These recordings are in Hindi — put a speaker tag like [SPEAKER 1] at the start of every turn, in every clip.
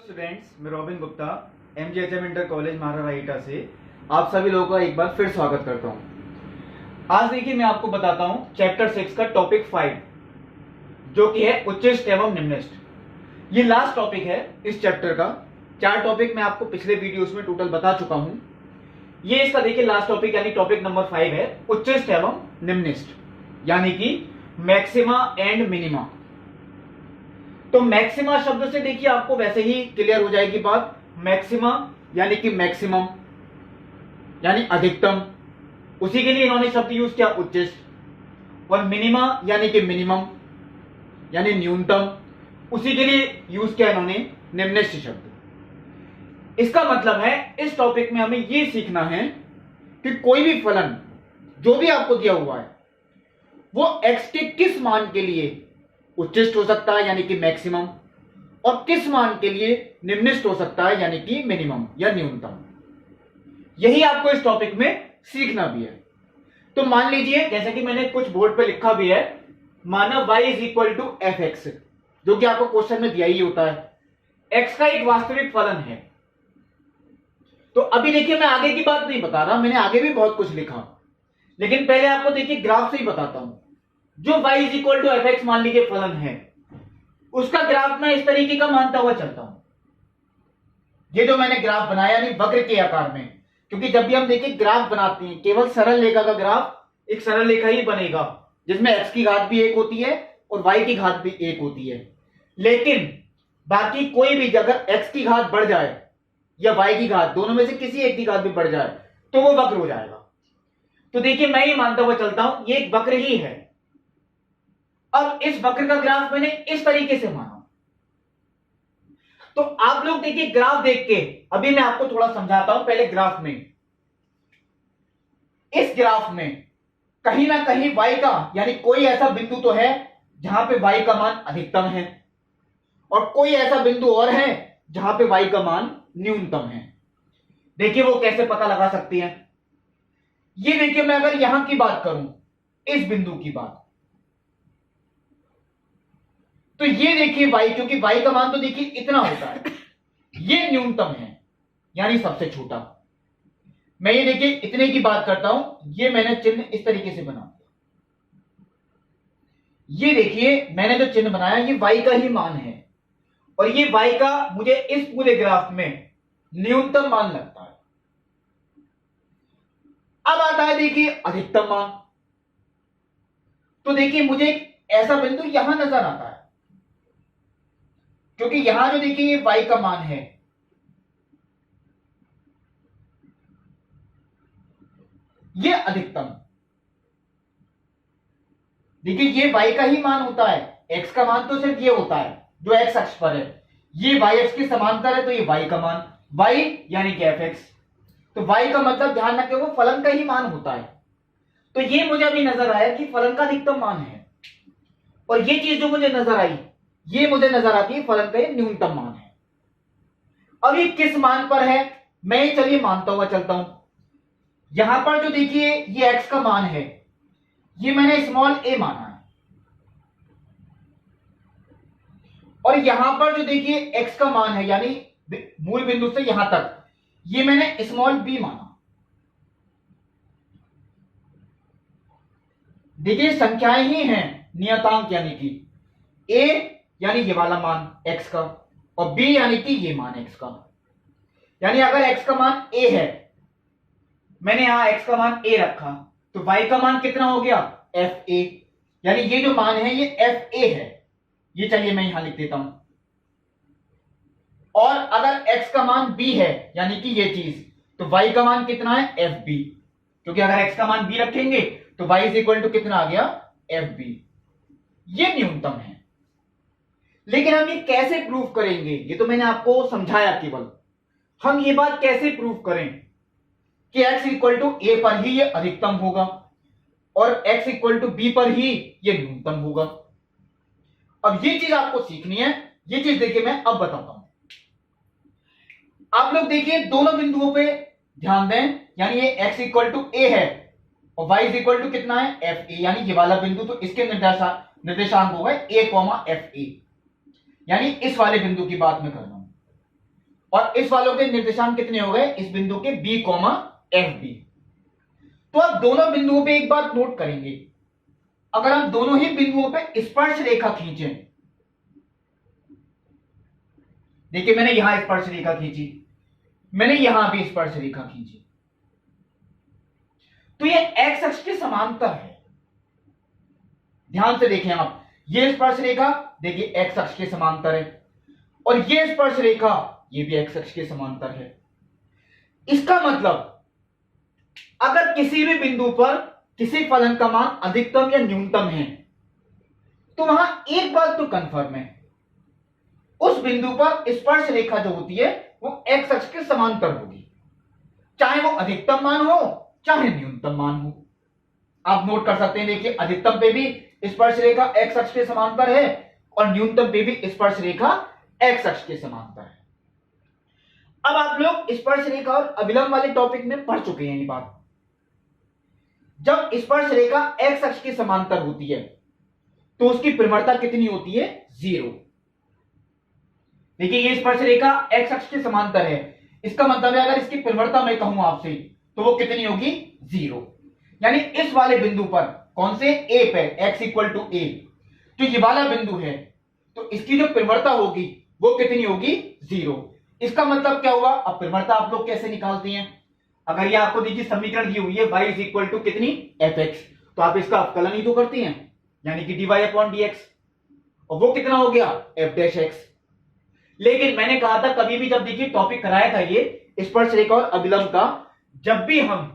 [SPEAKER 1] स्टूडेंट्स, मैं robin Gupta MGHM inter college Maharashtra से आप सभी लोगों का एक बार फिर स्वागत करता हूं। आज देखिए मैं आपको बताता हूं चैप्टर 6 का टॉपिक 5 जो कि है उच्चिष्ट एवं निम्निष्ट। ये लास्ट टॉपिक है इस चैप्टर का। 4 टॉपिक मैं आपको पिछले वीडियोस में टोटल बता चुका हूं। ये इसका देखिए लास्ट टॉपिक यानी टॉपिक नंबर 5 है उच्चिष्ट एवं निम्निष्ट, यानी कि मैक्सिमा एंड मिनिमा। तो मैक्सिमा शब्द से देखिए आपको वैसे ही क्लियर हो जाएगी बात। मैक्सिमा यानी कि मैक्सिमम यानी अधिकतम, उसी के लिए इन्होंने शब्द यूज किया उच्चिष्ट। और मिनिमा यानी कि मिनिमम यानी न्यूनतम, उसी के लिए यूज किया इन्होंने निम्निष्ट शब्द। इसका मतलब है इस टॉपिक में हमें यह सीखना है कि कोई भी फलन जो भी आपको दिया हुआ है वो x के किस मान के लिए उच्चिष्ट हो सकता है यानी कि मैक्सिमम, और किस मान के लिए निम्निष्ट हो सकता है यानी कि मिनिमम या न्यूनतम। यही आपको इस टॉपिक में सीखना भी है। तो मान लीजिए जैसे कि मैंने कुछ बोर्ड पे लिखा भी है, माना y is equal to f x, जो कि आपको क्वेश्चन में दिया ही होता है। x का एक वास्तविक फलन है। तो अभी देखिए मैं आगे की बात नहीं बता रहा, मैंने आगे भी बहुत कुछ लिखा, लेकिन पहले आपको देखिए ग्राफ से ही बताता हूं। जो y is equal to f x मान लीजिए फलन है, उसका ग्राफ मैं इस तरीके का मानता हुआ चलता हूं। ये जो मैंने ग्राफ बनाया नहीं वक्र के आकार में, क्योंकि जब भी हम देखिए ग्राफ बनाते हैं केवल सरल रेखा का ग्राफ एक सरल रेखा ही बनेगा जिसमें x की घात भी 1 होती है और y की घात भी 1 होती है। लेकिन बाकी कोई भी अगर x की घात बढ़ जाए या y की घात, दोनों में से किसी एक की घात भी बढ़ जाए तो वो वक्र हो जाएगा। तो देखिए मैं ये मानता हुआ चलता हूं ये एक वक्र ही है। अब इस वक्र का ग्राफ मैंने इस तरीके से माना। तो आप लोग देखिए ग्राफ देख के अभी मैं आपको थोड़ा समझाता हूं। पहले ग्राफ में, इस ग्राफ में कहीं ना कहीं y का यानी कोई ऐसा बिंदु तो है जहां पे y का मान अधिकतम है, और कोई ऐसा बिंदु और है जहां पे y का मान न्यूनतम है। देखिए वो कैसे पता लगा सकती हैं। ये देखिए मैं अगर यहां की बात करूं, इस बिंदु की बात, तो ये देखिए y, क्योंकि y का मान तो देखिए इतना होता है, ये न्यूनतम है यानी सबसे छोटा। मैं ये देखिए इतने की बात करता हूं, ये मैंने चिन्ह इस तरीके से बना दिया। ये देखिए मैंने जो चिन्ह बनाया ये y का ही मान है, और ये y का मुझे इस पूरे ग्राफ में न्यूनतम मान लगता है। अब आता है देखिए अधिकतम मान। तो देखिए मुझे एक ऐसा बिंदु यहां नजर आता है, क्योंकि यहां जो देखिए ये y का मान है, ये अधिकतम। देखिए ये y का ही मान होता है, x का मान तो सिर्फ ये होता है जो x अक्ष पर है। ये y अक्ष के समांतर है तो ये y का मान, y यानी कि fx। तो y का मतलब ध्यान रखें वो फलन का ही मान होता है। तो ये मुझे अभी नजर आया कि फलन का अधिकतम मान है, और ये चीज जो मुझे नजर आई ये मुझे नजर आती है फलन का न्यूनतम मान है। अब ये किस मान पर है मैं ये चलिए मानता हुआ चलता हूं। यहां पर जो देखिए ये x का मान है, ये मैंने स्मॉल a माना है, और यहां पर जो देखिए x का मान है यानी मूल बिंदु से यहां तक, ये मैंने स्मॉल b माना। देखिए संख्याएं ही हैं, नियतांक, यानी कि a यानी ये वाला मान x का, और b यानी कि ये मान x का। यानी अगर x का मान a है, मैंने यहां x का मान a रखा, तो y का मान कितना हो गया fa। यानी ये जो मान है ये fa है, ये चलिए मैं यहां लिख देता हूं। और अगर x का मान b है यानी कि ये चीज, तो y का मान कितना है fb, क्योंकि अगर x का मान b रखेंगे तो y इज इक्वल टू कितना आ गया fb। ये न्यूनतम है। लेकिन हम ये कैसे प्रूव करेंगे, ये तो मैंने आपको समझाया केवल। हम ये बात कैसे प्रूव करें कि x इक्वल टू a पर ही ये अधिकतम होगा और x इक्वल टू b पर ही ये न्यूनतम होगा। अब ये चीज आपको सीखनी है। ये चीज देखिए मैं अब बताता हूं। आप लोग देखिए दोनों बिंदुओं पे ध्यान दें, यानी ये x इक्वल टू a है और y इज इक्वल टू कितना है fa, यानी ये वाला बिंदु, तो इसके निर्देशांक होगा a, fa, यानी इस वाले बिंदु की बात मैं कर रहा हूं। और इस वालों के निर्देशांक कितने हो गए, इस बिंदु के बी कॉमा एफ बी। तो आप दोनों बिंदुओं पे एक बात नोट करेंगे, अगर हम दोनों ही बिंदुओं पे स्पर्श रेखा खींचें, देखिए मैंने यहां स्पर्श रेखा खींची, मैंने यहां भी स्पर्श रेखा खींची, तो ये एक्स अक्ष के समांतर है। ध्यान से देखें आप, ये स्पर्श रेखा देखिए एक्स अक्ष के समांतर है, और ये स्पर्श रेखा ये भी एक्स अक्ष के समांतर है। इसका मतलब अगर किसी भी बिंदु पर किसी फलन का मान अधिकतम या न्यूनतम है, तो वहां एक बात तो कंफर्म है, उस बिंदु पर स्पर्श रेखा जो होती है वो एक्स अक्ष के समांतर होगी, चाहे वो अधिकतम मान हो चाहे न्यूनतम मान हो। आप नोट कर सकते हैं, देखिए अधिकतम पे भी स्पर्श रेखा एक्स अक्ष के समांतर है और न्यूनतम पे भी स्पर्श रेखा एक्स अक्ष के समांतर है। अब आप लोग स्पर्श रेखा और अभिलंब वाले टॉपिक में पढ़ चुके हैं ये बात। जब स्पर्श रेखा एक्स अक्ष के समांतर होती है तो उसकी परिमरता कितनी होती है, 0। देखिए ये स्पर्श रेखा एक्स अक्ष के समांतर है, इसका मतलब है अगर इसकी परिमरता मैं कहूं आपसे तो वो कितनी होगी, 0। यानी इस वाले बिंदु पर, कौन से, ए पे, x इक्वल टू ए, जो ये वाला बिंदु है तो इसकी जो परिमरता होगी वो कितनी होगी, 0। इसका मतलब क्या हुआ, अब परिमरता आप लोग कैसे निकालते हैं, अगर ये आपको देखिए समीकरण दी हुई है y इज इक्वल टू कितनी, fx, तो आप इसका अवकलन ही तो करते हैं, यानी कि dy अपॉन dx, और वो कितना हो गया, f डैश x। लेकिन मैंने कहा था कभी भी जब देखिए टॉपिक कराया था ये स्पर्श रेखा और अभिलंब का, जब भी हम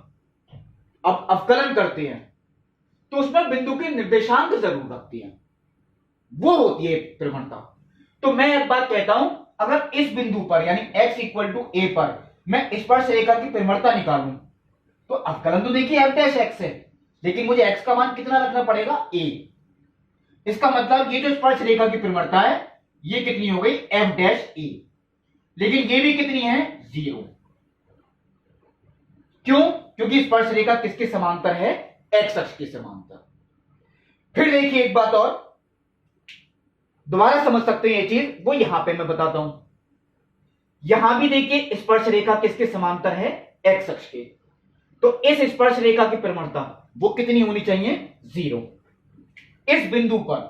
[SPEAKER 1] अब अवकलन करते हैं तो उसमें बिंदु के निर्देशांक जरूर रखते हैं, वो होती है परिमरता। तो मैं एक बात कहता हूं, अगर इस बिंदु पर यानी x इक्वल टू ए पर मैं स्पर्श रेखा की परिमरता निकालूं तो अवकलन तो देखिए f डैश x है, लेकिन मुझे x का मान कितना रखना पड़ेगा, a। इसका मतलब ये जो स्पर्श रेखा की परिमरता है ये कितनी हो गई, f डैश a, लेकिन ये भी कितनी है, 0। क्यों, क्योंकि स्पर्श रेखा किसके समांतर है, एक्स अक्ष के समांतर। फिर देखिए एक बात और दोबारा समझ सकते हैं ये चीज, वो यहां पे मैं बताता हूं। यहां भी देखिए स्पर्श रेखा किसके समांतर है, एक्स अक्ष के, तो इस स्पर्श रेखा की परिमरता वो कितनी होनी चाहिए, 0 इस बिंदु पर।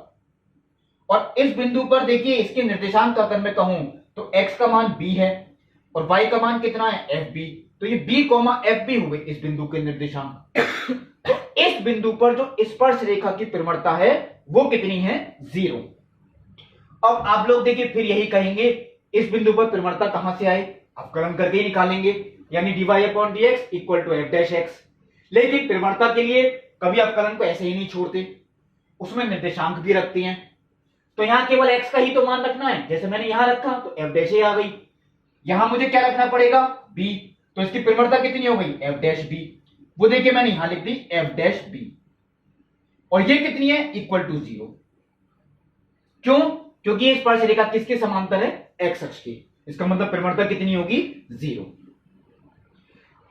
[SPEAKER 1] और इस बिंदु पर देखिए इसके निर्देशांक अगर मैं कहूं तो x का मान b है और y का मान कितना है, fb, तो ये b कॉमा fb हुए इस बिंदु के निर्देशांक। तो इस बिंदु पर जो स्पर्श रेखा की परिमरता है वो कितनी है, 0। अब आप लोग देखिए फिर यही कहेंगे, इस बिंदु पर परिमरता कहां से आए, अवकलन करके ही निकालेंगे, यानी dy upon dx equal to f dash x। लेकिन परिमरता के लिए कभी अवकलन को ऐसे ही नहीं छोड़ते, उसमें निर्देशांक भी रखते हैं। तो यहां केवल x का ही तो मान रखना है, जैसे मैंने यहां रखा तो f डैश a आ गई। यहां मुझे क्या रखना पड़ेगा, b, तो इसकी परिमरता कितनी हो गई, f डैश b, वो देखिए मैंने यहां लिख दी f डैश b, और ये कितनी है, इक्वल टू 0। क्यों, क्योंकि ये स्पर्श रेखा किसके समांतर है, x अक्ष के, इसका मतलब परिमरता कितनी होगी, 0।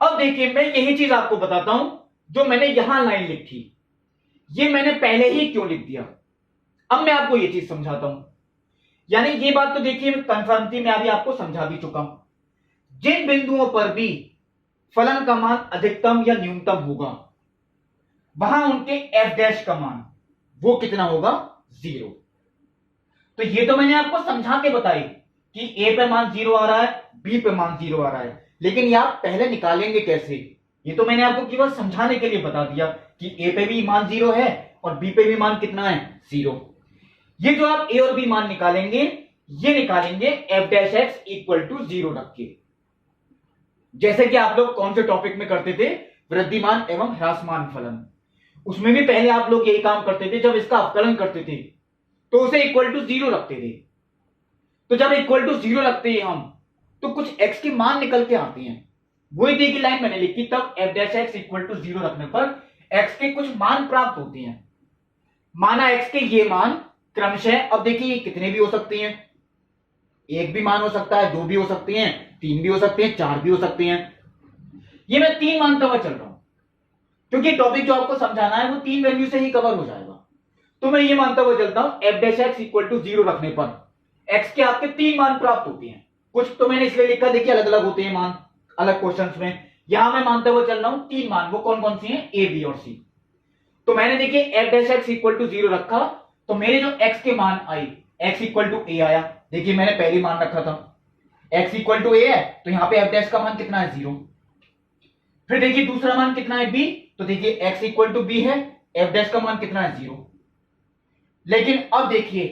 [SPEAKER 1] अब देखिए मैं यही चीज आपको बताता हूं, जो मैंने यहां लाइन लिखी ये मैंने पहले ही क्यों लिख दिया, अब मैं आपको ये चीज समझाता हूं। यानी ये बात तो देखिए कंफर्म थी, मैं अभी आपको समझा भी चुका हूं। जिन बिंदुओं पर भी फलन का मान अधिकतम या न्यूनतम होगा वहां उनके f डैश का मान वो कितना होगा, 0। तो ये तो मैंने आपको समझा के बताई कि a पे मान 0 आ रहा है, b पे मान 0 आ रहा है, लेकिन ये आप पहले निकालेंगे कैसे, ये तो मैंने आपको केवल समझाने के लिए बता दिया कि a पे भी मान 0 है और b पे भी मान कितना है, 0। ये जो आप a और b मान निकालेंगे ये निकालेंगे f dash x equal to 0 रख के, जैसे कि आप लोग कौन से टॉपिक में करते थे, वृद्धिमान एवं ह्रासमान फलन, उसमें भी पहले आप लोग यही काम करते थे, जब इसका अवकलन करते थे तो उसे इक्वल टू 0 रखते थे। तो जब इक्वल टू 0 रखते हैं हम तो कुछ x के मान निकल के आते हैं, वही देखिए लाइन मैंने लिखी, तब f dash x equal to 0 रखने पर x के कुछ मान प्राप्त होते हैं। माना x के ये मान क्रमशः, अब देखिए ये कितने भी हो सकते हैं, एक भी मान हो सकता है, दो भी हो सकते हैं, तीन भी हो सकते हैं, चार भी हो सकते हैं। ये मैं 3 मानता हुआ चल रहा हूं क्योंकि टॉपिक जो आपको समझाना है वो 3 वैल्यू से ही कवर हो जाएगा। तो मैं ये मानता हुआ चलता हूं f dash x equal to 0 रखने पर x के आपके 3 मान प्राप्त होते हैं। कुछ तो मैंने इसलिए लिखा, देखिए अलग अलग होते हैं मान अलग क्वेश्चंस में। यहां मैं मानते हुए चल रहा हूं 3 मान, वो कौन कौन सी हैं, ए बी और सी। तो मैंने देखिए f dash x equal to 0 रखा, तो मेरे जो एक्स के मान आए, एक्स इक्वल टू ए आया। देखिए मैंने पहली मान रखा था एक्स इक्वल टू ए है, तो यहां पे एफ डैश का मान कितना है, 0। फिर देखिए दूसरा मान कितना है, बी, तो देखिए एक्स इक्वल टू बी है, एफ डैश का मान कितना है, 0। लेकिन अब देखिए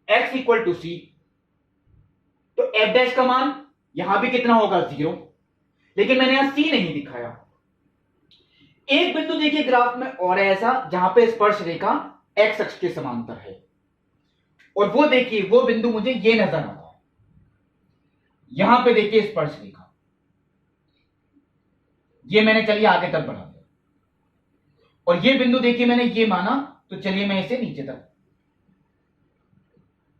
[SPEAKER 1] एक्स इक्वल टू सी, तो एफ डैश का मान यहां भी कितना होगा, 0। लेकिन मैंने यहां सी नहीं दिखाया। एक बिंदु देखिए ग्राफ में और है ऐसा जहां पे स्पर्श रेखा एक्स अक्ष के समांतर है, और वो देखिए वो बिंदु मुझे ये नजर आता है, यहां पे देखिए स्पर्श रेखा, ये मैंने चलिए आगे तक बढ़ा दिया, और ये बिंदु देखिए मैंने ये माना, तो चलिए मैं इसे नीचे तक,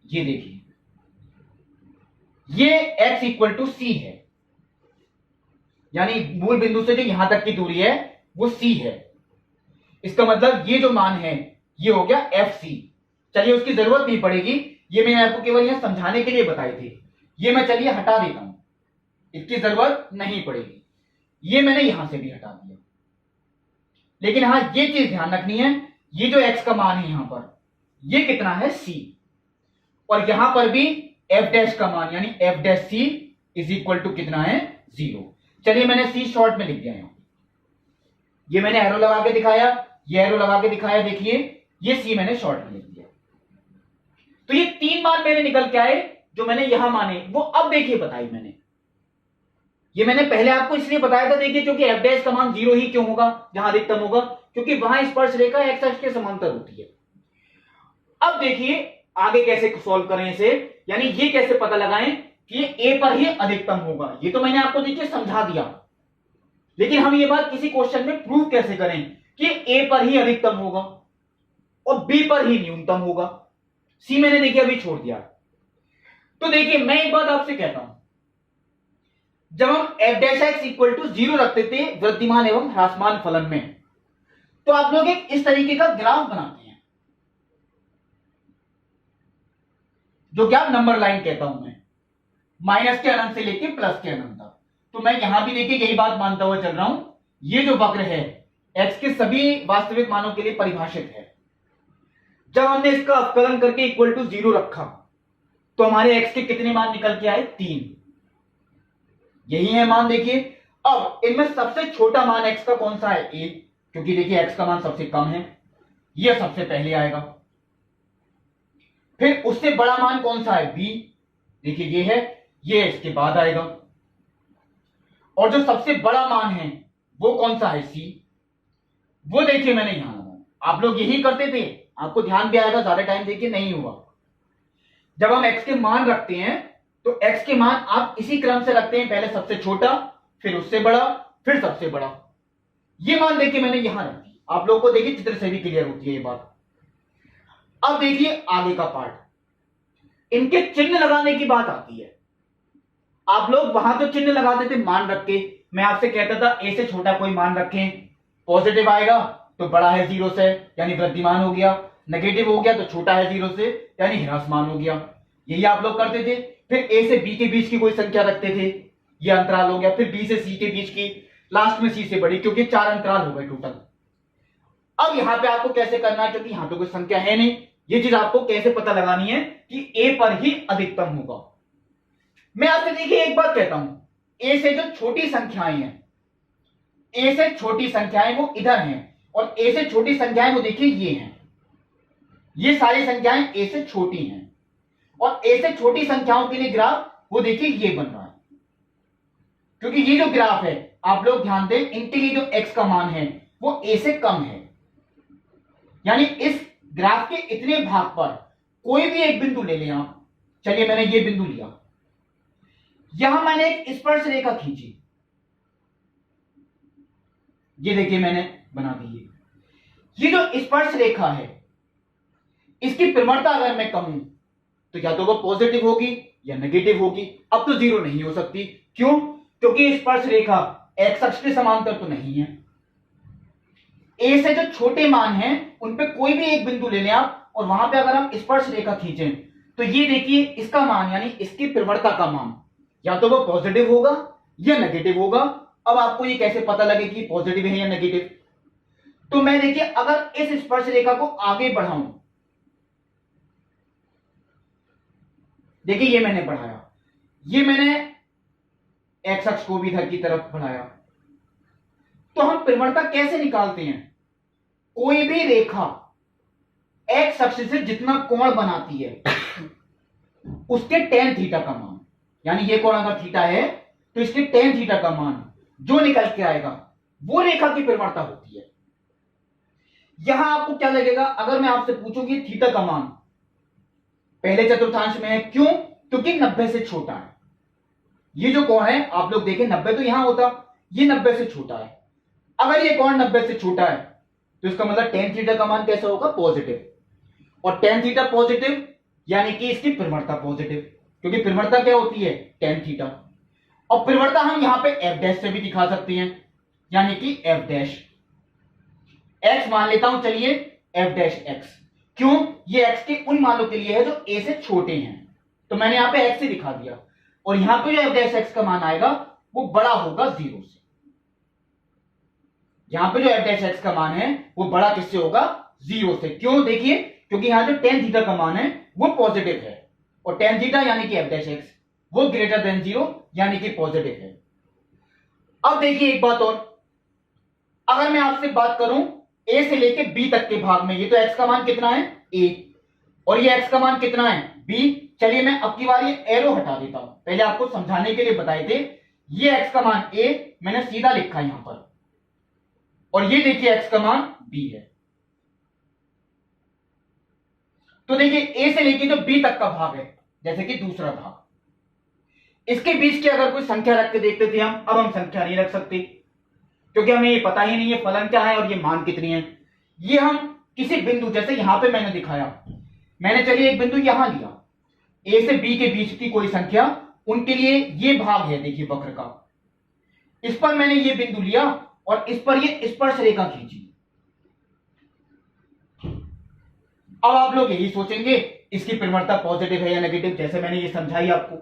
[SPEAKER 1] ये देखिए ये x इक्वल टू सी है, यानी मूल बिंदु से जो यहां तक की दूरी है वो c है। इसका मतलब ये जो मान है ये हो गया एफ सी। चलिए उसकी जरूरत नहीं पड़ेगी, ये मैंने आपको केवल यहां समझाने के लिए बताई थी, ये मैं चलिए हटा देता हूं, इसकी जरूरत नहीं पड़ेगी, ये मैंने यहां से भी हटा दिया। लेकिन हाँ ये चीज ध्यान रखनी है, ये जो x का मान है यहां पर ये कितना है, c, और यहां पर भी एफ डैश का मान यानी f dash c is equal to कितना है, 0। चलिए मैंने सी शॉर्ट में लिख दिया यहां, ये मैंने एरो लगा के दिखाया, ये एरो लगा के दिखाया, देखिए ये सी मैंने शॉर्ट में लिख दिया। तो ये 3 मान मेरे निकल के आए जो मैंने यहां माने, वो अब देखिए बताई मैंने, ये मैंने पहले आपको इसलिए बताया था देखिए क्योंकि एफ डैश का मान 0 ही क्यों होगा जहां अधिकतम होगा, क्योंकि वहां स्पर्श रेखा एक्स अक्ष के समांतर होती है। अब देखिए आगे कैसे सॉल्व करें इसे, यानी ये कैसे पता लगाएं कि ये ए पर ही अधिकतम होगा, ये तो मैंने आपको देखिए समझा दिया, लेकिन हम ये बात किसी क्वेश्चन में प्रूव कैसे करें कि ए पर ही अधिकतम होगा और बी पर ही न्यूनतम होगा, सी मैंने देखिए अभी छोड़ दिया। तो देखिए मैं एक बात आपसे कहता हूं, जब हम f dash x equal to 0 रखते थे वृद्धिमान एवं ह्रासमान फलन में, तो आप लोग एक इस तरीके का ग्राफ बनाते हैं, जो कि आप नंबर लाइन कहता हूं मैं, माइनस के अनंत से लेके प्लस के अनंत तक। तो मैं यहां भी देखिए यही बात मानता हुआ चल रहा हूं, ये जो वक्र है x के सभी वास्तविक मानों के लिए परिभाषित है। जब हमने इसका अवकलन करके इक्वल टू 0 रखा तो हमारे x के कितने मान निकल के आए, 3, यही है मान देखिए। अब इनमें सबसे छोटा मान x का कौन सा है, a, क्योंकि देखिए x का मान सबसे कम है, यह सबसे पहले आएगा। फिर उससे बड़ा मान कौन सा है, b, देखिए ये है, ये इसके बाद आएगा। और जो सबसे बड़ा मान है वो कौन सा है, c, वो देखिए मैंने यहां लगाया। आप लोग यही करते थे, आपको ध्यान भी आएगा, ज्यादा टाइम देखिए नहीं हुआ। जब हम x के मान रखते हैं तो x के मान आप इसी क्रम से रखते हैं, पहले सबसे छोटा, फिर उससे बड़ा, फिर सबसे बड़ा। ये मान देखिए मैंने यहां रख दी, आप लोगों को देखिए चित्र से भी क्लियर होती है ये बात। अब देखिए आगे का पार्ट, इनके चिन्ह लगाने की बात आती है। आप लोग वहां तो चिन्ह लगाते थे मान रख के, मैं आपसे कहता था ए से छोटा कोई मान रखें, पॉजिटिव आएगा तो बड़ा है 0 से यानी वृद्धिमान हो गया, नेगेटिव हो गया तो छोटा है 0 से यानी ह्रासमान हो गया, यही आप लोग करते थे। फिर ए से बी के बीच की कोई संख्या रखते थे, ये अंतराल हो गया, फिर बी से सी के बीच की, लास्ट में सी से बड़ी, क्योंकि 4 अंतराल हो गए टोटल। अब यहां पे आपको कैसे करना है, क्योंकि यहां पे कोई संख्या है नहीं, ये चीज आपको कैसे पता लगानी है कि ए पर ही अधिकतम होगा। मैं आपसे देखिए एक बात कहता हूं, ए से जो छोटी संख्याएं हैं, ए से छोटी संख्याएं वो इधर हैं, और ए से छोटी संख्याएं वो देखिए ये हैं, ये सारी संख्याएं ए से छोटी हैं, और ए से छोटी संख्याओं के लिए ग्राफ वो देखिए ये बन रहा है। क्योंकि ये जो ग्राफ है आप लोग ध्यान दें, इनके लिए जो x का मान है वो a से कम है, यानी इस ग्राफ के इतने भाग पर कोई भी एक बिंदु ले लें आप। चलिए मैंने ये बिंदु लिया, यहां मैंने एक स्पर्श रेखा खींची, ये देखिए मैंने बना दी है। ये जो स्पर्श रेखा है इसकी प्रवणता अगर मैं कहूं तो या तो वो पॉजिटिव होगी या नेगेटिव होगी, अब तो 0 नहीं हो सकती। क्यों? क्योंकि स्पर्श रेखा एक्स अक्ष के समांतर तो नहीं है। ए से जो छोटे मान हैं उन पे कोई भी एक बिंदु ले लें आप, और वहां पे अगर हम स्पर्श रेखा खींचें तो ये देखिए इसका मान यानी इसकी प्रवणता का मान या तो वो पॉजिटिव होगा या नेगेटिव होगा। अब आपको ये कैसे पता लगे कि पॉजिटिव है या नेगेटिव? तो मैं देखिए अगर इस स्पर्श रेखा को आगे बढ़ाऊं, देखिए ये मैंने बढ़ाया, ये मैंने एक्स अक्ष को भी इधर की तरफ बढ़ाया, तो हम प्रवणता कैसे निकालते हैं? कोई भी रेखा एक्स अक्ष से जितना कोण बनाती है उसके tan थीटा का मान, यानी ये कोण अगर थीटा है तो इसके tan थीटा का मान जो निकल के आएगा वो रेखा की प्रवणता होती है। यहां आपको क्या लगेगा अगर मैं आपसे पूछूं कि थीटा का मान पहले चतुर्थांश में है, क्यों? क्योंकि 90 से छोटा है। ये जो कोण है आप लोग देखें 90 तो यहां होता, ये 90 से छोटा है। अगर ये कोण 90 से छोटा है तो इसका मतलब tan थीटा का मान कैसा होगा? पॉजिटिव। और tan थीटा पॉजिटिव यानी कि इसकी प्रवणता पॉजिटिव, क्योंकि प्रवणता क्या होती है? tan theta. और प्रवणता हम यहां पे f डैश से भी दिखा सकते हैं, यानी कि f डैश x मान लेता हूं, चलिए f डैश x। क्यों? ये x के उन मानों के लिए है जो a से छोटे हैं, तो मैंने यहां पे x से दिखा दिया। और यहां पे जो f डैश x का मान आएगा वो बड़ा होगा 0 से। यहां पे जो f डैश x का मान है वो बड़ा किससे होगा? 0 से। क्यों? देखिए क्योंकि यहां जो tan थीटा का मान है वो पॉजिटिव है, और tan थीटा यानी कि f डैश x वो ग्रेटर देन 0 यानी कि पॉजिटिव है। अब देखिए एक बात और, अगर मैं आपसे बात करूं a से लेके b तक के भाग में, ये तो x का मान कितना है? a, और ये x का मान कितना है? b। चलिए मैं अब की बार ये एरो हटा देता हूं, पहले आपको समझाने के लिए बताए थे। ये x का मान a मैंने सीधा लिखा यहां पर, और ये देखिए x का मान b है। तो देखिए a से लेके जो b तक का भाग है, जैसे कि दूसरा भाग, इसके बीच की अगर कोई संख्या रख के देखते थे हम, अब हम संख्या नहीं रख सकते क्योंकि हमें ये पता ही नहीं है फलन क्या है और ये मान कितनी है। ये हम किसी बिंदु, जैसे यहां पे मैंने दिखाया, मैंने चलिए एक बिंदु यहां लिया, a से b के बीच की कोई संख्या, उनके लिए ये भाग है देखिए वक्र का, इस पर मैंने ये बिंदु लिया और इस पर ये स्पर्श रेखा खींची। अब आप लोग यही सोचेंगे इसकी प्रवणता पॉजिटिव है या नेगेटिव, जैसे मैंने ये समझाई आपको।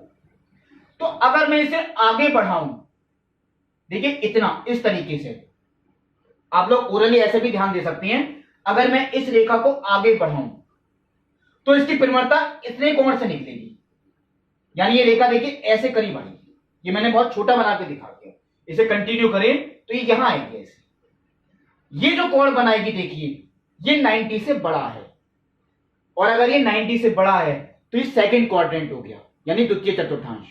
[SPEAKER 1] तो अगर मैं इसे आगे बढ़ाऊं, देखिए इतना, इस तरीके से आप लोग ओरली ऐसे भी ध्यान दे सकते हैं, अगर मैं इस रेखा को आगे बढ़ाऊं तो इसकी प्रवणता इतने कोण से निकलेगी, यानी ये रेखा देखिए ऐसे करीब आएगी। ये मैंने बहुत छोटा बना के दिखा दिया, इसे कंटिन्यू करें तो ये यहां आएगी ऐसे। ये जो कोण बनाएगी देखिए ये 90 से बड़ा है, और अगर ये 90 से बड़ा है तो ये सेकंड क्वाड्रेंट हो गया, यानी द्वितीय चतुर्थांश।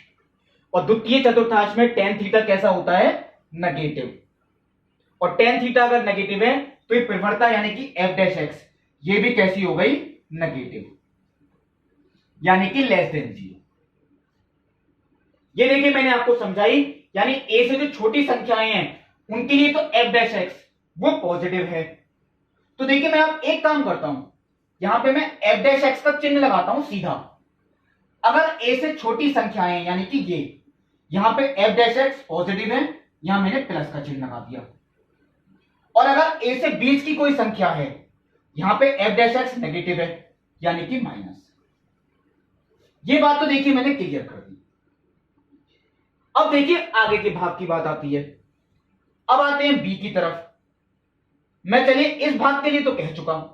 [SPEAKER 1] और द्वितीय चतुर्थांश में tan थीटा कैसा होता है? नेगेटिव। और tan थीटा अगर नेगेटिव है तो ये प्रवणता यानी कि f डैश x ये भी कैसी हो गई? नेगेटिव, यानी कि लेस देन 0। ये देखिए मैंने आपको समझाई, यानी a से जो छोटी संख्याएं हैं उनके लिए तो f डैश x वो पॉजिटिव है। तो देखिए मैं अब एक काम करता हूं, यहां पे मैं f डैश x का चिन्ह लगाता हूं सीधा। अगर a से छोटी संख्याएं यानी कि ये, यहां पे f डैश x पॉजिटिव है, यहां मैंने प्लस का चिन्ह लगा दिया। और अगर a से बीच की कोई संख्या है, यहां पे f डैश x नेगेटिव है, यानी कि माइनस। ये बात तो देखिए मैंने क्लियर कर दी। अब देखिए आगे के भाग की बात आती है। अब आते हैं b की तरफ। मैं चलिए इस भाग के लिए तो कह चुका हूं,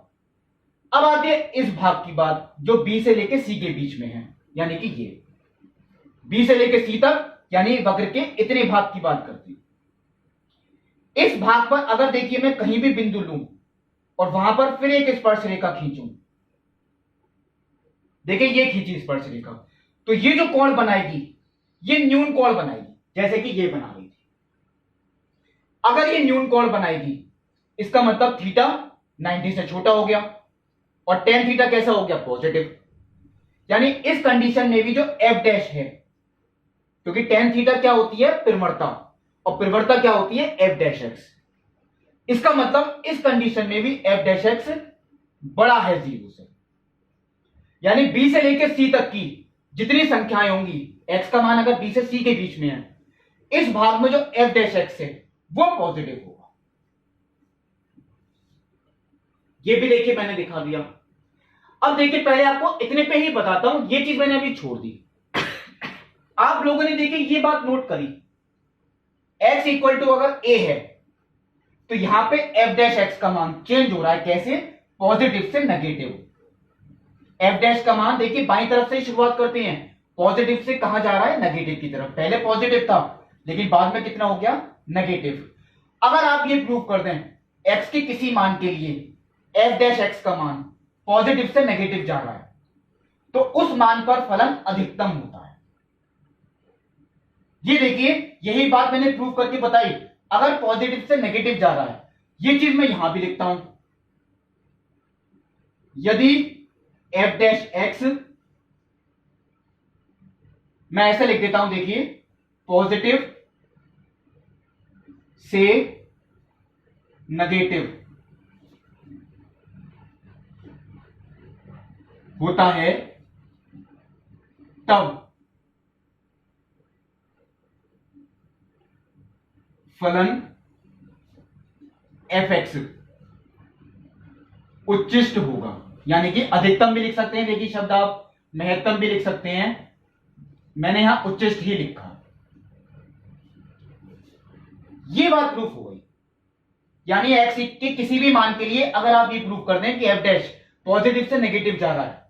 [SPEAKER 1] अब आती है इस भाग की बात जो b से लेके c के बीच में है, यानी कि ये b से लेके c तक, यानी वक्र के इतने भाग की बात करती। इस भाग पर अगर देखिए मैं कहीं भी बिंदु लूं और वहां पर फिर एक स्पर्श रेखा खींचूं, देखिए ये खींची स्पर्श रेखा, तो ये जो कोण बनाएगी ये न्यून कोण बनाएगी, जैसे कि ये बना रही थी। अगर ये न्यून कोण बनाएगी इसका मतलब थीटा 90 से छोटा हो गया, और tan थीटा कैसा हो गया? पॉजिटिव। यानी इस कंडीशन में भी जो f डैश है, क्योंकि tan थीटा क्या होती है? प्रवणता, और प्रवणता क्या होती है? f dash x। इसका मतलब इस कंडीशन में भी f डैश x बड़ा है 0 से, यानी b से लेकर c तक की जितनी संख्याएं होंगी, x का मान अगर b से c के बीच में है, इस भाग में जो f डैश x है वो पॉजिटिव होगा। ये भी देखिए मैंने दिखा दिया। अब देखिए पहले आपको इतने पे ही बताता हूं, ये चीज मैंने अभी छोड़ दी। आप लोगों ने देखिए ये बात नोट करी, x इक्वल टू अगर a है तो यहां पे f डैश x का मान चेंज हो रहा है, कैसे? पॉजिटिव से नेगेटिव। f डैश का मान देखिए बाईं तरफ से शुरुआत करते हैं, पॉजिटिव से कहां जा रहा है? नेगेटिव की तरफ। पहले पॉजिटिव था लेकिन बाद में कितना हो गया? नेगेटिव। अगर आप ये प्रूव कर दें x के किसी मान के लिए f डैश x का मान पॉजिटिव से नेगेटिव जा रहा है तो उस मान पर फलन अधिकतम होता है। ये देखिए यही बात मैंने प्रूव करके बताई, अगर पॉजिटिव से नेगेटिव जा रहा है, ये चीज मैं यहां भी लिखता हूं, यदि f डैश x, मैं ऐसे लिख देता हूं, देखिए पॉजिटिव से नेगेटिव होता है तब फलन fx उच्चिष्ट होगा, यानी कि अधिकतम भी लिख सकते हैं, देखिए शब्द आप महत्तम भी लिख सकते हैं, मैंने यहां उच्चिष्ट ही लिखा। ये बात प्रूफ हो गई, यानी x के किसी भी मान के लिए अगर आप ये प्रूफ कर दें कि f डैश पॉजिटिव से नेगेटिव जा रहा है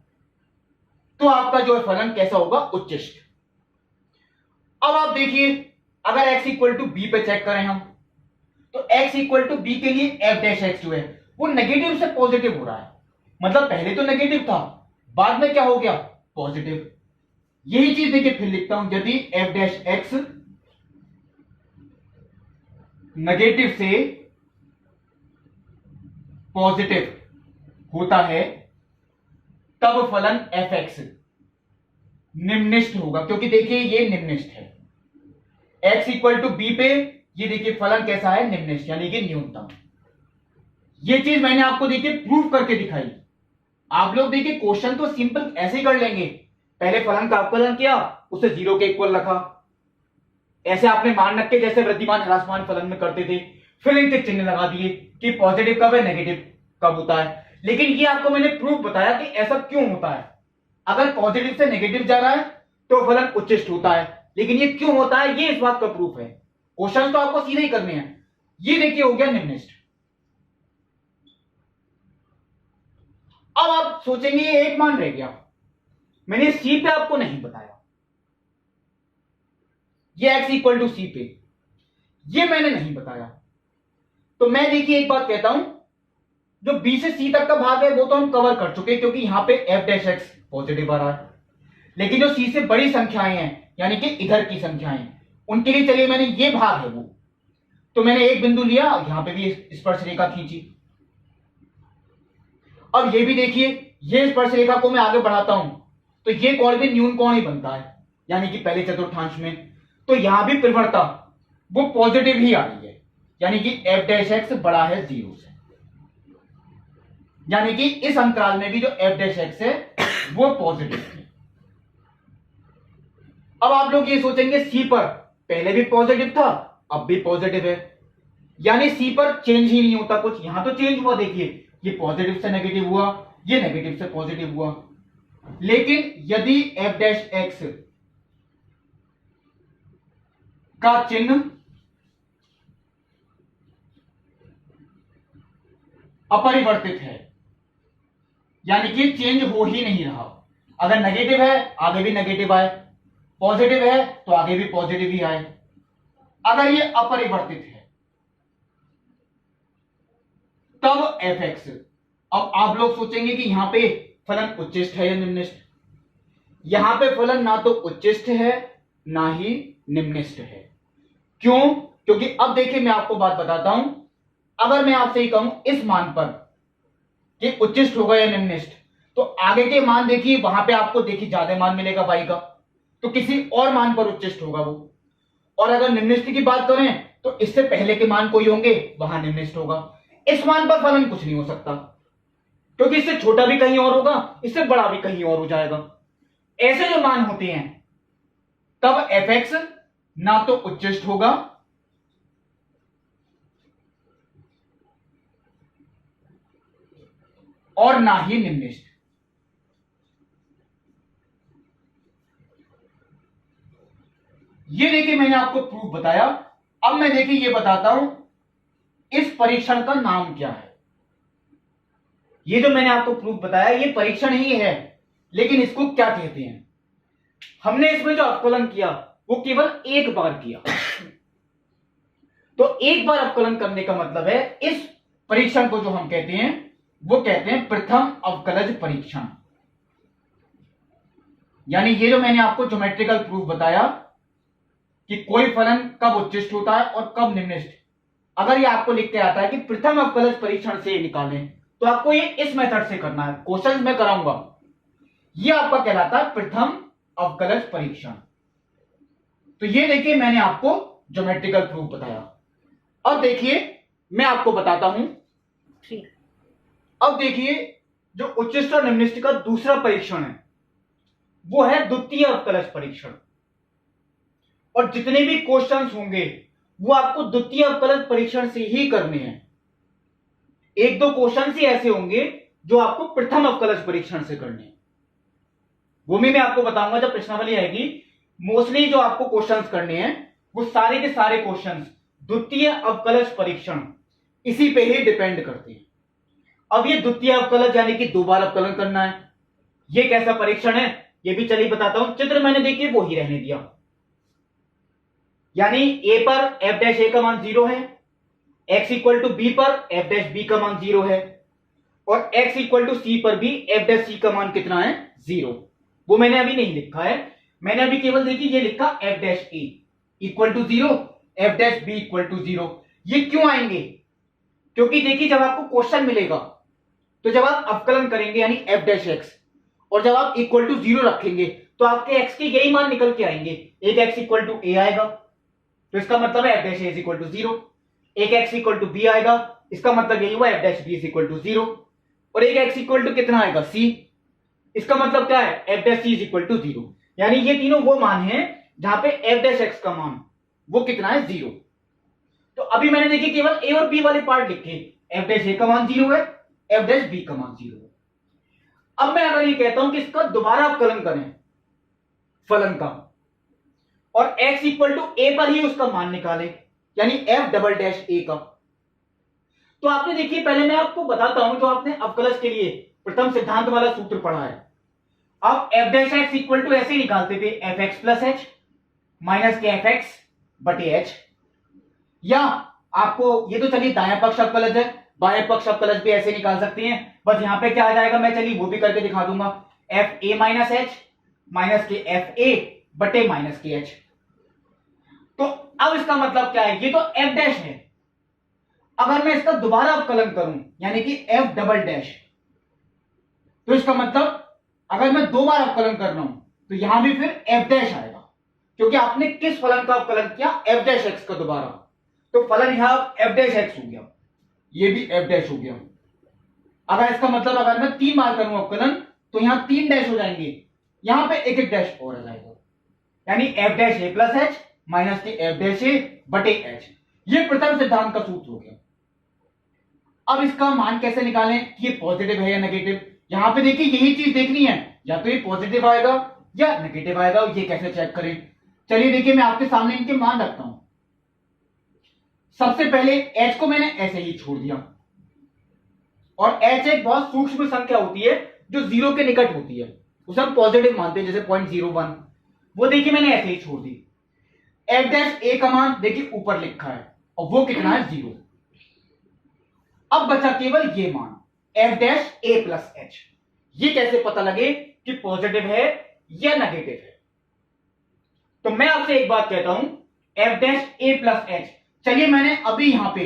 [SPEAKER 1] तो आपका जो फलन कैसा होगा? उच्चिष्ट। अब आप देखिए अगर x इक्वल टू बी पे चेक करें हम, तो x इक्वल टू बी के लिए f डैश x जो है वो नेगेटिव से पॉजिटिव हो रहा है, मतलब पहले तो नेगेटिव था, बाद में क्या हो गया? पॉजिटिव। यही चीज देखिए फिर लिखता हूं, यदि f डैश x नेगेटिव से पॉजिटिव होता है तब फलन fx निम्निष्ठ होगा, क्योंकि देखिए ये निम्निष्ठ है। x इक्वल टू बी पे ये देखिए फलन कैसा है? निम्निष्ठ, यानी कि न्यूनतम। ये चीज मैंने आपको देखिए प्रूफ करके दिखाई। आप लोग देखिए क्वेश्चन तो सिंपल ऐसे ही कर लेंगे, पहले फलन का अवकलन किया, उसे 0 के इक्वल रखा, ऐसे आपने मान रख के जैसे वृद्धिमान ह्रासमान फलन में करते थे, फिर इनके चिन्ह लगा दिए कि पॉजिटिव कब है, नेगेटिव कब होता है। लेकिन ये आपको मैंने प्रूफ बताया कि ऐसा क्यों होता है, अगर पॉजिटिव से नेगेटिव जा रहा है तो फलन उच्चिष्ट होता है, लेकिन ये क्यों होता है ये इस बात का प्रूफ है। क्वेश्चन तो आपको सीधे ही करने हैं। ये देखिए हो गया निम्निष्ठ। अब आप सोचेंगे ये एक मान रह गया, मैंने सी पे आपको नहीं बताया, ये x इक्वल टू सी पे ये मैंने नहीं बताया। तो मैं देखिए एक बात कहता हूं, जो b से c तक का भाग है वो तो हम कवर कर चुके, क्योंकि यहां पे f डैश x पॉजिटिव आ रहा है, लेकिन जो c से बड़ी संख्याएं हैं यानी कि इधर की संख्याएं, उनके लिए चलिए मैंने ये भाग है वो, तो मैंने एक बिंदु लिया, यहां पे भी स्पर्श रेखा खींची। अब ये भी देखिए, ये स्पर्श रेखा को मैं आगे बढ़ाता हूं तो ये कोण भी न्यून कोण ही बनता है, यानी कि पहले चतुर्थांश में, तो यहां भी प्रवणता वो पॉजिटिव ही आ रही है, यानी कि f डैश x बड़ा है 0 से, यानी कि इस अंतराल में भी जो f डैश x है वो पॉजिटिव है। अब आप लोग ये सोचेंगे c पर पहले भी पॉजिटिव था अब भी पॉजिटिव है, यानी c पर चेंज ही नहीं होता कुछ, यहां तो चेंज हुआ, देखिए ये पॉजिटिव से नेगेटिव हुआ, ये नेगेटिव से पॉजिटिव हुआ। लेकिन यदि f डैश x का चिन्ह अपरिवर्तित है, यानी कि चेंज हो ही नहीं रहा, अगर नेगेटिव है आगे भी नेगेटिव आए, पॉजिटिव है तो आगे भी पॉजिटिव ही आए, अगर ये अपरिवर्तित है तब fx। अब आप लोग सोचेंगे कि यहां पे फलन उच्चिष्ट है या निम्निष्ठ, यहां पे फलन ना तो उच्चिष्ट है ना ही निम्निष्ठ है। क्यों? क्योंकि अब देखिए मैं आपको बात बताता हूं, अगर मैं आपसे ही कहूं इस मान पर कि उच्चिष्ट होगा या निम्निष्ठ, तो आगे के मान देखिए वहां पे आपको देखिए ज्यादा मान मिलेगा y का, तो किसी और मान पर उच्चिष्ट होगा वो, और अगर निम्निष्ठ की बात करें तो इससे पहले के मान कोई होंगे वहां निम्निष्ठ होगा। इस मान पर फलन कुछ नहीं हो सकता, क्योंकि इससे छोटा भी कहीं और होगा, इससे बड़ा भी कहीं और हो जाएगा। ऐसे जो मान होते हैं तब fx ना तो उच्चिष्ट होगा और ना ही निम्निष्ठ। ये देखिए मैंने आपको प्रूफ बताया। अब मैं देखिए ये बताता हूं इस परीक्षण का नाम क्या है। ये जो मैंने आपको प्रूफ बताया ये परीक्षण ही है, लेकिन इसको क्या कहते हैं? हमने इसमें जो अवकलन किया वो केवल एक बार किया। तो एक बार अवकलन करने का मतलब है इस परीक्षण को जो हम कहते हैं वो कहते हैं प्रथम अवकलज परीक्षण। यानी ये जो मैंने आपको ज्योमेट्रिकल प्रूफ बताया कि कोई फलन कब उच्चिष्ट होता है और कब निम्निष्ट, अगर ये आपको लिख के आता है कि प्रथम अवकलज परीक्षण से निकालें तो आपको ये इस मेथड से करना है। क्वेश्चन में कराऊंगा। ये आपका कहलाता है प्रथम अवकलज परीक्षण। तो ये देखिए मैंने आपको ज्योमेट्रिकल प्रूफ बताया। अब देखिए मैं आपको बताता हूं। अब देखिए जो उच्चिष्ट और निम्निष्ट का दूसरा परीक्षण है वो है द्वितीय अवकलज परीक्षण। और जितने भी क्वेश्चंस होंगे वो आपको द्वितीय अवकलज परीक्षण से ही करने हैं। एक दो क्वेश्चन ही ऐसे होंगे जो आपको प्रथम अवकलज परीक्षण से करने हैं। वो भी मैं आपको बताऊंगा जब प्रश्नावली आएगी। मोस्टली जो आपको क्वेश्चंस करने हैं वो सारे के सारे क्वेश्चंस द्वितीय अवकलज परीक्षण इसी पे ही डिपेंड करते हैं। अब ये द्वितीय अवकलज यानी कि दो बार अवकलन करना है। ये कैसा परीक्षण है ये भी चलिए बताता हूं। चित्र मैंने देखिए वो ही रहने दिया। यानी a पर f डैश a का मान 0 है, x इक्वल टू b पर f डैश b का मान 0 है, और x इक्वल टू c पर भी f डैश c का मान कितना है 0। वो मैंने अभी नहीं लिखा है, मैंने अभी केवल देखिए ये लिखा f dash a equal to 0, f dash b equal to 0। ये क्यों आएंगे? क्योंकि देखिए जब आपको क्वेश्चन मिलेगा तो जब आप अवकलन करेंगे यानी f डैश x और जब आप इक्वल टू 0 रखेंगे तो आपके x के यही मान निकल के आएंगे। एक x इक्वल टू a आएगा तो इसका मतलब है f dash a is equal to 0। एक x इक्वल टू b आएगा, इसका मतलब यही हुआ f dash b is equal to 0। और एक x इक्वल टू कितना आएगा c, इसका मतलब क्या है f dash c is equal to 0। यानी ये तीनों वो मान हैं जहां पे f डैश x का मान वो कितना है 0। तो अभी मैंने देखिए केवल a और b वाले पार्ट लिखे, f डैश a का मान 0 है, f डैश b का मान 0 है। अब मैं अगर ये कहता हूं कि इसका दोबारा अवकलन करें फलन का और x इक्वल टू a पर ही उसका मान निकालें यानी f डबल डैश a का, तो आपने देखिए पहले मैं आपको बताता हूं जो आपने अवकलज के लिए प्रथम सिद्धांत वाला सूत्र पढ़ा है। आप f dash x equal to ऐसे ही निकालते थे fx प्लस h माइनस के fx बटे h, या आपको ये तो चलिए दायां पक्ष अवकलज है, बाएं पक्ष अवकलज भी ऐसे निकाल सकते हैं। बस यहां पे क्या आ जाएगा मैं चलिए वो भी करके दिखा दूंगा, F A minus H minus के एफ ए बटे माइनस के एच। तो अब इसका मतलब क्या है, ये तो एफ डैश है। अगर मैं इसका दोबारा अवकलन करूं यानी कि एफ डबल डैश, तो इसका मतलब अगर मैं दो बार अवकलन कर रहा हूं तो यहां भी फिर एफ डैश आएगा, क्योंकि आपने किस फलन का अवकलन किया एफ डैश एक्स का दोबारा। तो फलन यहां एफ डैश एक्स हो गया, ये भी एफ डैश हो गया। अगर इसका मतलब अगर मैं 3 बार करूं अवकलन तो यहां 3 डैश हो जाएंगे, यहां पे एक एक डैश और आ जाएगा, यानी एफ डैश ए प्लस एच माइनस के एफ डैश ए बटे एच। ये प्रथम सिद्धांत का सूत्र हो गया। अब इसका मान कैसे निकालें कि ये पॉजिटिव है या नेगेटिव? यहां पे देखिए यही चीज देखनी है, या तो ये पॉजिटिव आएगा या नेगेटिव आएगा। ये कैसे चेक करें? चलिए देखिए मैं आपके सामने इनके मान रखता हूं। सबसे पहले h को मैंने ऐसे ही छोड़ दिया, और h एक बहुत सूक्ष्म संख्या होती है जो 0 के निकट होती है, उसे हम पॉजिटिव मानते हैं, जैसे 0.01। वो देखिए मैंने ऐसे ही छोड़ दी। f डैश a का मान देखिए ऊपर लिखा है और वो कितना है 0। अब बचा केवल ये मान f dash a plus h। ये कैसे पता लगे कि पॉजिटिव है या नेगेटिव है? तो मैं आपसे एक बात कहता हूं, f dash a plus h, चलिए मैंने अभी यहां पे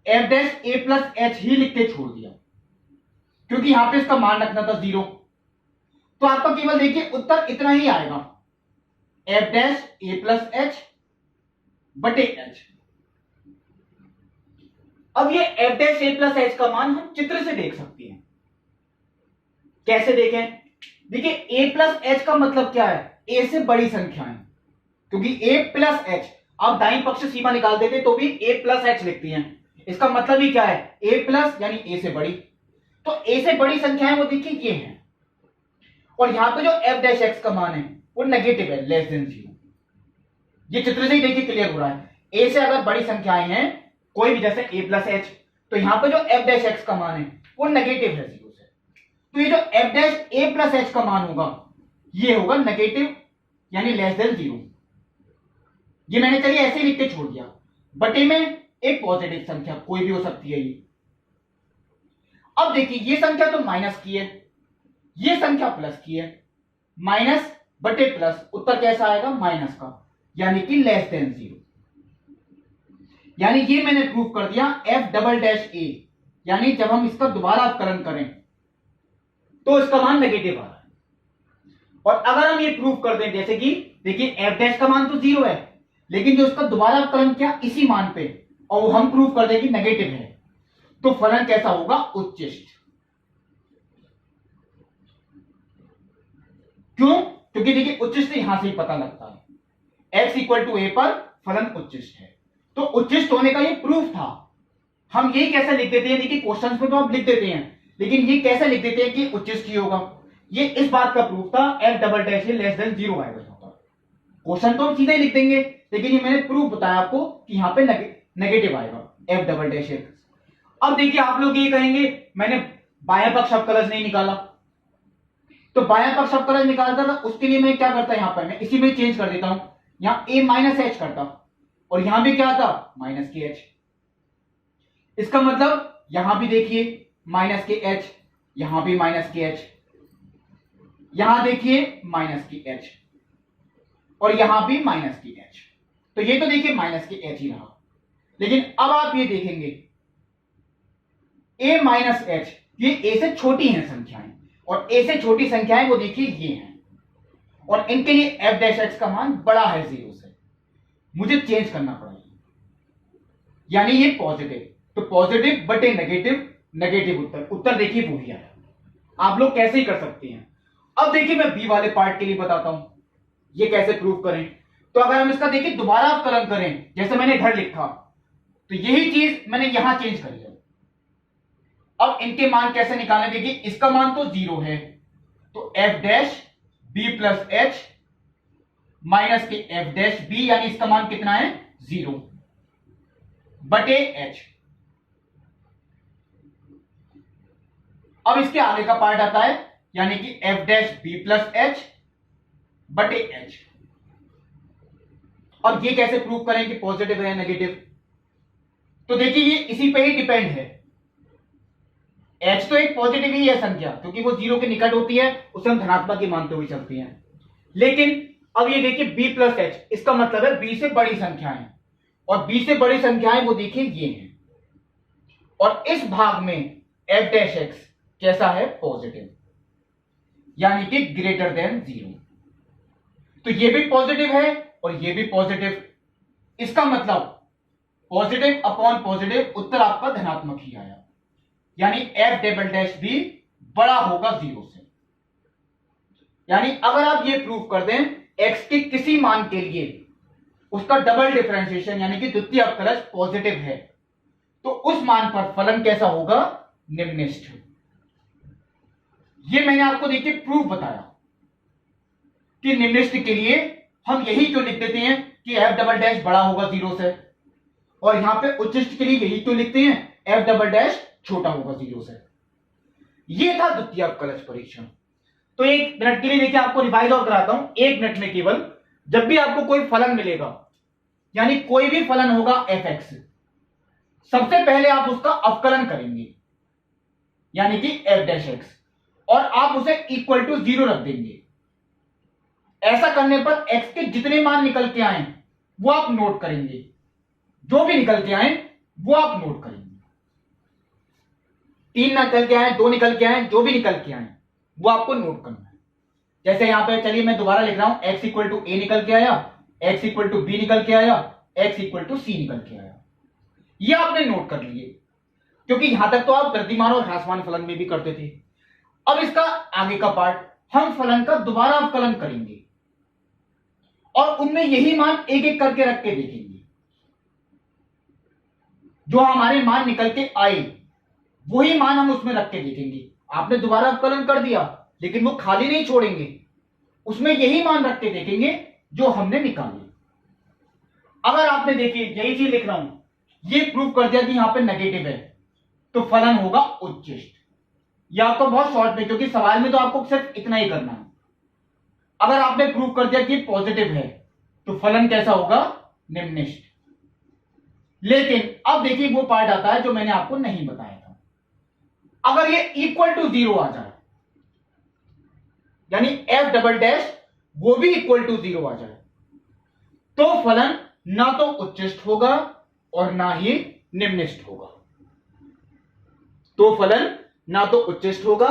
[SPEAKER 1] f dash a plus h ही लिख के छोड़ दिया, क्योंकि यहां पे इसका मान रखना था 0। तो आपका केवल देखिए उत्तर इतना ही आएगा, f dash a plus h बटे h। अब ये f dash a plus h का मान हम चित्र से देख सकते हैं। कैसे देखें? देखिए a प्लस h का मतलब क्या है, a से बड़ी संख्या है, क्योंकि a प्लस h आप दाईं पक्ष सीमा निकाल देते तो भी a प्लस h लिखती हैं। इसका मतलब ही क्या है, a प्लस यानी a से बड़ी। तो a से बड़ी संख्या है वो देखिए ये है, और यहां पे जो f डैश x का मान है वो नेगेटिव है, लेस देन 0। ये चित्र से ही देखिए क्लियर हो रहा है। ए से अगर बड़ी संख्याएं हैं कोई भी, जैसे ए प्लस एच, तो यहां पे जो एफ डैश एक्स का मान है वो नेगेटिव है 0 से, तो ये जो एफ डैश ए प्लस एच का मान होगा ये होगा नेगेटिव यानी लेस देन 0। ये मैंने चलिए ऐसे ही लिख के छोड़ दिया। बटे में एक पॉजिटिव संख्या कोई भी हो सकती है ये। अब देखिए ये संख्या तो माइनस की है, ये संख्या प्लस की है, माइनस बटे प्लस उत्तर कैसा आएगा माइनस का, यानी कि लेस देन 0। यानी ये मैंने प्रूव कर दिया एफ डबल डैश ए, यानी जब हम इसका दोबारा अवकलन करें तो इसका मान नेगेटिव आ रहा है। और अगर हम ये प्रूव कर दें, जैसे कि देखिए एफ डैश का मान तो 0 है, लेकिन जो इसका दोबारा अवकलन किया इसी मान पे, और हम प्रूव कर दें कि नेगेटिव है, तो फलन कैसा होगा उच्चिष्ट। क्यों? क्योंकि देखिए उच्चिष्ट यहां से ही पता लगता है, x इक्वल टू ए पर फलन उच्चिष्ट है, तो उच्चिष्ट होने का ये प्रूफ था। हम ये कैसे लिख देते हैं, देखिए क्वेश्चंस में तो आप लिख देते हैं, लेकिन ये कैसे लिख देते हैं कि उच्चिष्ट ही होगा। ये इस बात का प्रूफ था F double dash less than 0 आएगा यहां पर। क्वेश्चन तो हम सीधे ही लिख देंगे, लेकिन ये मैंने प्रूफ बताया आपको कि यहां पे नेगेटिव आएगा एफ डबल डैश। अब देखिए आप लोग ये कहेंगे मैंने बायां पक्ष अवकलज नहीं निकाला, तो बायां पक्ष अवकलज निकालता था उसके लिए मैं क्या करता, यहां पर मैं इसी में चेंज कर देता हूं, यहां a माइनस एच करता, और यहां भी क्या था माइनस के एच। इसका मतलब यहां भी देखिए माइनस के एच, यहां भी माइनस के एच, यहां देखिए माइनस की एच, और यहां भी माइनस की एच। तो ये तो देखिए माइनस के एच ही रहा। लेकिन अब आप ये देखेंगे a माइनस एच, ये a से छोटी हैं संख्याएं, और a से छोटी संख्याएं वो देखिए ये हैं, और इनके लिए f डैश x का मान बड़ा है 0 से, मुझे चेंज करना पड़ेगा, यानी ये पॉजिटिव, तो पॉजिटिव बटे नेगेटिव, नेगेटिव उत्तर देखिए वो ही आया। आप लोग कैसे ही कर सकते हैं। अब देखिए मैं बी वाले पार्ट के लिए बताता हूं ये कैसे प्रूव करें। तो अगर हम इसका देखिए दोबारा अवकलन करें, जैसे मैंने इधर लिखा, तो यही चीज मैंने यहां चेंज करी है। अब इनके मान कैसे निकालें, देखिए इसका मान तो 0 है, तो f dash b plus h minus के एफ डैश बी, यानी इसका मान कितना है 0 बटे एच। अब इसके आगे का पार्ट आता है, यानी कि f dash b plus h बटे एच। अब ये कैसे प्रूव करें कि पॉजिटिव है या नेगेटिव, तो देखिए ये इसी पे ही डिपेंड है। h तो एक पॉजिटिव ही है संख्या, क्योंकि वो 0 के निकट होती है, उसे हम धनात्मक ही मानते हुए चलते हैं। लेकिन अब ये देखिए b प्लस एच, इसका मतलब है b से बड़ी संख्याएं, और b से बड़ी संख्याएं वो देखिए ये हैं, और इस भाग में f डैश x कैसा है पॉजिटिव, यानी कि ग्रेटर देन 0। तो ये भी पॉजिटिव है और ये भी पॉजिटिव, इसका मतलब पॉजिटिव अपॉन पॉजिटिव उत्तर आपका धनात्मक ही आया, यानी एफ डबल डैश भी बड़ा होगा 0 से। यानी अगर आप ये प्रूव कर दें x के किसी मान के लिए उसका डबल डिफरेंशिएशन यानी कि द्वितीय अवकलज पॉजिटिव है, तो उस मान पर फलन कैसा होगा निम्निष्ठ। ये मैंने आपको देखिए प्रूफ बताया कि निम्निष्ठ के लिए हम यही तो लिख देते हैं कि एफ डबल डैश बड़ा होगा 0 से, और यहां पे उच्चिष्ट के लिए यही तो लिखते हैं एफ डबल डैश छोटा होगा 0 से। ये था द्वितीय अवकलज परीक्षण। तो 1 मिनट के लिए देखिए आपको रिवाइज और कराता हूं, 1 मिनट में केवल। जब भी आपको कोई फलन मिलेगा, यानी कोई भी फलन होगा एफ एक्स, सबसे पहले आप उसका अवकलन करेंगे यानी कि एफ डैश एक्स, और आप उसे इक्वल टू 0 रख देंगे। ऐसा करने पर एक्स के जितने मान निकल के आए वो आप नोट करेंगे, जो भी निकल के आए वो आप नोट करेंगे। 3 निकल के आए, 2 निकल के आए, जो भी निकल के आए वो आपको नोट करना है। जैसे यहां पे चलिए मैं दोबारा लिख रहा हूं, x इक्वल टू ए निकल के आया, x इक्वल टू बी निकल के आया, x इक्वल टू सी निकल के आया। ये आपने नोट कर लिए, क्योंकि यहां तक तो आप वृद्धिमान और ह्रासमान फलन में भी करते थे। अब इसका आगे का पार्ट हम फलन का दोबारा अवकलन करेंगे और उनमें यही मान एक एक करके रख के देखेंगे। जो हमारे मान निकल के आए वही मान हम उसमें रख के देखेंगे। आपने दोबारा अवकलन कर दिया, लेकिन वो खाली नहीं छोड़ेंगे, उसमें यही मान रख के देखेंगे जो हमने निकाले। अगर आपने देखिए यही चीज लिख रहा हूं, ये प्रूव कर दिया कि यहां पे नेगेटिव है, तो फलन होगा उच्चिष्ट। ये आपको बहुत शॉर्ट में, क्योंकि सवाल में तो आपको सिर्फ इतना ही करना है। अगर आपने प्रूव कर दिया कि पॉजिटिव है, तो फलन कैसा होगा? निम्निष्ट। लेकिन अब देखिए वो पार्ट आता है जो मैंने आपको नहीं बताया था। अगर ये इक्वल टू 0 आ जाए, यानी f डबल डैश वो भी इक्वल टू 0 आ जाए, तो फलन ना तो उच्चिष्ट होगा और ना ही निम्निष्ट होगा। तो फलन ना तो उच्चिष्ट होगा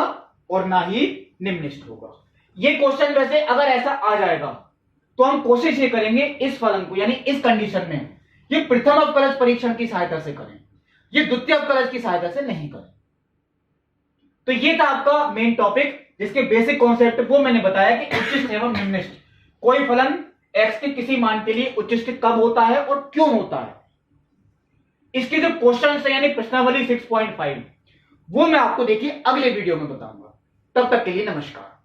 [SPEAKER 1] और ना ही निम्निष्ट होगा। ये क्वेश्चन वैसे अगर ऐसा आ जाएगा तो हम कोशिश ये करेंगे इस फलन को, यानी इस कंडीशन में, ये प्रथम अवकलज परीक्षण की सहायता से करें, ये द्वितीय अवकलज की सहायता से नहीं करें। तो ये था आपका मेन टॉपिक, जिसके बेसिक कॉन्सेप्ट वो मैंने बताया कि उच्चिष्ट एवं निम्निष्ट, कोई फलन x के किसी मान के लिए उच्चिष्ट कब होता है और क्यों होता है। इसके जो क्वेश्चन है यानी प्रश्नावली 6.5 वो मैं आपको देखिए अगले वीडियो में बताऊंगा। तब तक के लिए नमस्कार।